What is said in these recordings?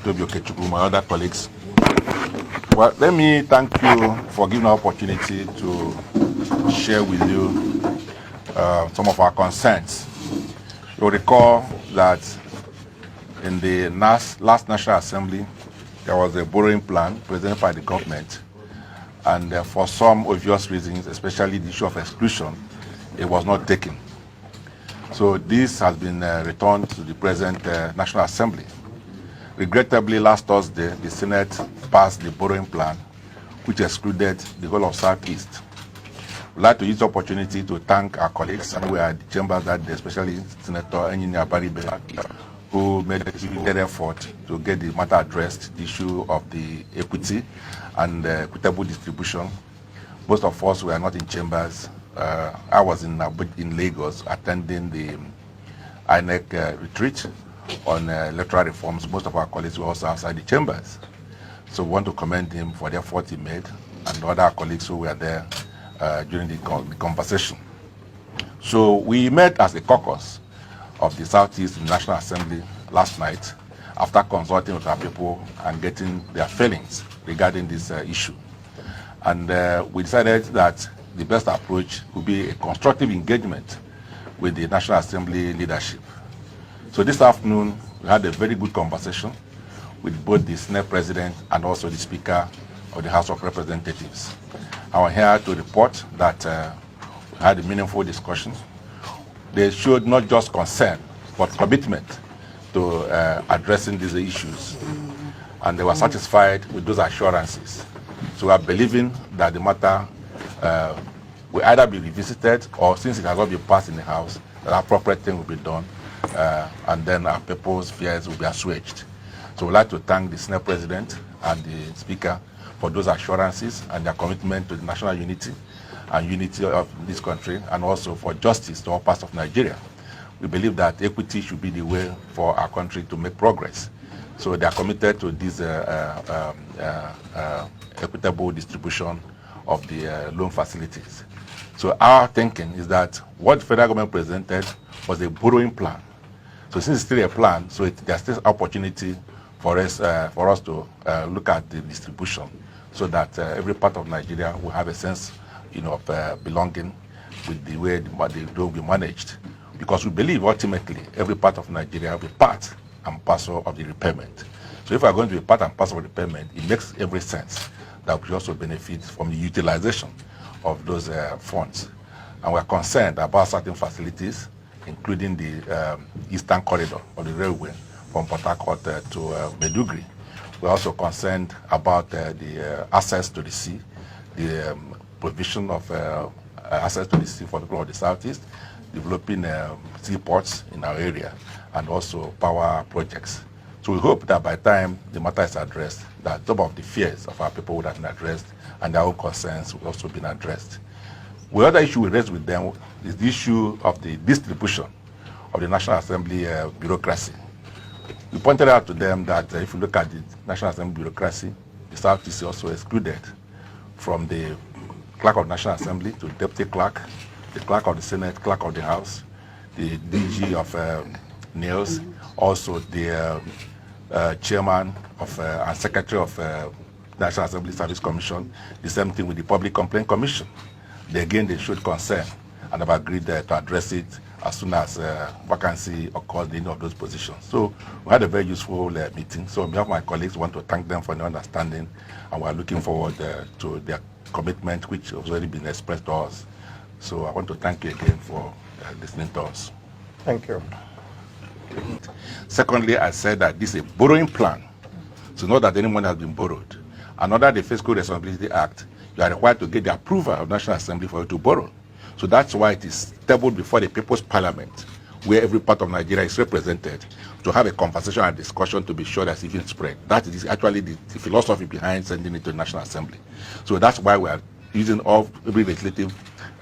Toby Okechukwu, my other colleagues. Well, let me thank you for giving an opportunity to share with you some of our concerns. You'll recall that in the last National Assembly, there was a borrowing plan presented by the government, and for some obvious reasons, especially the issue of exclusion, it was not taken. So this has been returned to the present National Assembly. Regrettably, last Thursday, the Senate passed the borrowing plan, which excluded the whole of Southeast. We'd like to use the opportunity to thank our colleagues who were at the chambers that day, especially Senator Engineer Baribe, who made a huge effort to get the matter addressed, the issue of the equity and equitable distribution. Most of us were not in chambers. I was in Lagos attending the INEC retreat on electoral reforms. Most of our colleagues were also outside the chambers. So we want to commend him for the effort he made and other colleagues who were there during the conversation. So we met as a caucus of the Southeast National Assembly last night after consulting with our people and getting their feelings regarding this issue. And we decided that the best approach would be a constructive engagement with the National Assembly leadership. So this afternoon, we had a very good conversation with both the Senate President and also the Speaker of the House of Representatives. I'm here to report that we had a meaningful discussion. They showed not just concern, but commitment to addressing these issues. And they were satisfied with those assurances. So we are believing that the matter will either be revisited or, since it has not been passed in the House, the appropriate thing will be done, and then our people's fears will be assuaged. So we'd like to thank the Senate President and the Speaker for those assurances and their commitment to the national unity and unity of this country, and also for justice to all parts of Nigeria. We believe that equity should be the way for our country to make progress. So they are committed to this equitable distribution of the loan facilities. So our thinking is that what the federal government presented was a borrowing plan. So since it's still a plan, so there's still opportunity for us to look at the distribution, so that every part of Nigeria will have a sense, of belonging with the way the loan will be managed. Because we believe ultimately every part of Nigeria will be part and parcel of the repayment. So if we are going to be part and parcel of the repayment, it makes every sense that we also benefit from the utilization of those funds. And we're concerned about certain facilities, including the Eastern Corridor of the railway from Port Harcourt to Maiduguri. We're also concerned about the access to the sea, the provision of access to the sea for the people of the Southeast, developing seaports in our area, and also power projects. So we hope that by the time the matter is addressed, that some of the fears of our people would have been addressed and their own concerns will also been addressed. The other issue we raised with them is the issue of the distribution of the National Assembly bureaucracy. We pointed out to them that if you look at the National Assembly bureaucracy, the Southeast is also excluded from the Clerk of the National Assembly to Deputy Clerk, the Clerk of the Senate, Clerk of the House, the DG of NILS, also the Chairman of and Secretary of National Assembly Service Commission, the same thing with the Public Complaint Commission. They showed concern and have agreed to address it as soon as vacancy occurs in any of those positions. So we had a very useful meeting. So on behalf of my colleagues, I want to thank them for their understanding, and we are looking forward to their commitment, which has already been expressed to us. So I want to thank you again for listening to us. Thank you. Secondly, I said that this is a borrowing plan. So not that any money has been borrowed. And under the Fiscal Responsibility Act, you are required to get the approval of the National Assembly for you to borrow. So that's why it is tabled before the People's Parliament, where every part of Nigeria is represented, to have a conversation and discussion to be sure that it's even spread. That is actually the philosophy behind sending it to the National Assembly. So that's why we are using every legislative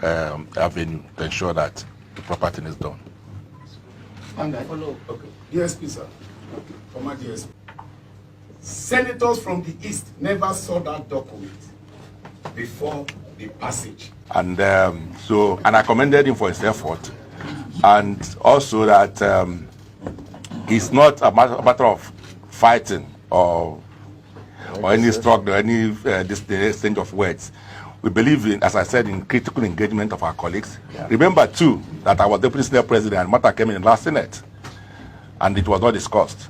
avenue to ensure that the proper thing is done. And I follow. Okay. DSP, sir. Okay. Former DSP. Senators from the East never saw that document before the passage. And and I commended him for his effort, and also that it's not a matter of fighting or any struggle, any this exchange of words. We believe in, as I said, in critical engagement of our colleagues. Yeah. Remember too that I was Deputy Senate President and matter came in the last Senate, and it was not discussed.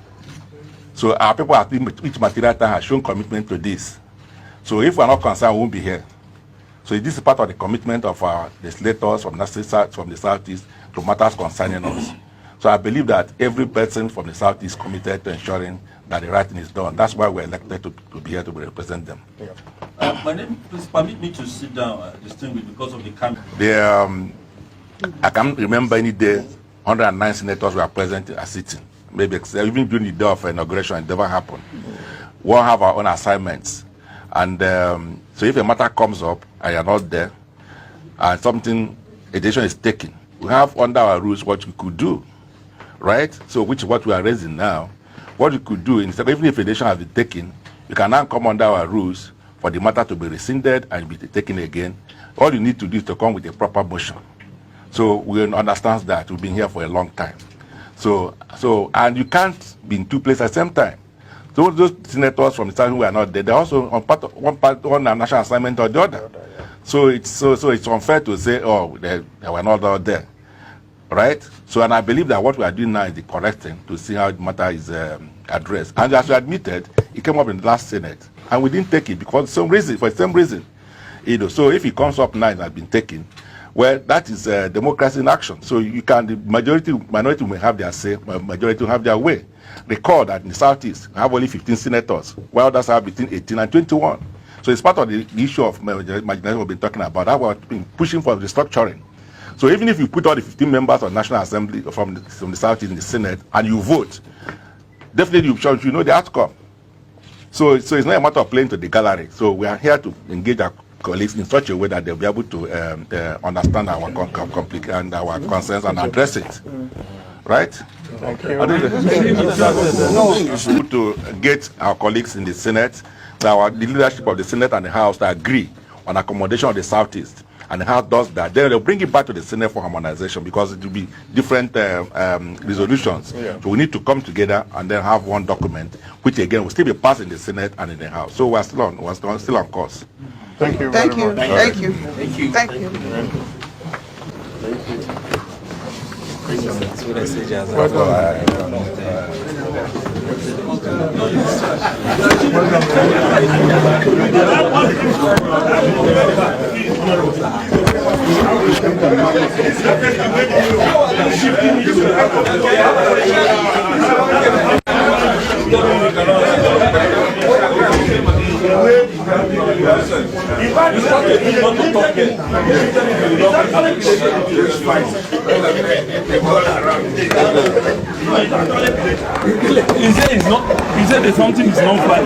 So our people at each material time have shown commitment to this. So if we are not concerned, we won't be here. So this is part of the commitment of our legislators from the Southeast to matters concerning us. So I believe that every person from the Southeast is committed to ensuring that the right thing is done. That's why we're elected to be here to represent them. Yeah. My name, please permit me to sit down, distinguished, because of the camera. I can't remember any day 109 senators were present at sitting. Maybe even during the day of inauguration, it never happened. We'll have our own assignments. And so if a matter comes up and you're not there, and a decision is taken, we have under our rules what we could do, right? So which is what we are raising now. What you could do, instead, even if a decision has been taken, you can now come under our rules for the matter to be rescinded and be taken again. All you need to do is to come with a proper motion. So we understand that. We've been here for a long time. And you can't be in two places at the same time. So those senators from the South who are not there, they're also on one national assignment or the other. So it's unfair to say, oh, they were not all there. Right? So, and I believe that what we are doing now is the correct thing to see how the matter is addressed. And as you admitted, it came up in the last Senate, and we didn't take it because for the same reason. So if it comes up now and has been taken, well, that is democracy in action. So you can, the minority may have their say, majority will have their way. Recall that in the Southeast, we have only 15 senators, while others have between 18 and 21. So it's part of the issue of marginalization we've been talking about. That we've been pushing for restructuring. So even if you put all the 15 members of National Assembly from the Southeast in the Senate and you vote, definitely you know the outcome. So it's not a matter of playing to the gallery. So we are here to engage our colleagues in such a way that they'll be able to understand our conflict and our concerns and address it. Right? Thank you. To get our colleagues in the Senate, the leadership of the Senate and the House to agree on accommodation of the Southeast. And the House does that, then they'll bring it back to the Senate for harmonization because it will be different resolutions. Yeah. So we need to come together and then have one document, which again will still be passed in the Senate and in the House. So we're still on course. Thank you. Thank you. Thank you. Thank you. Thank you. He said there's something is not right.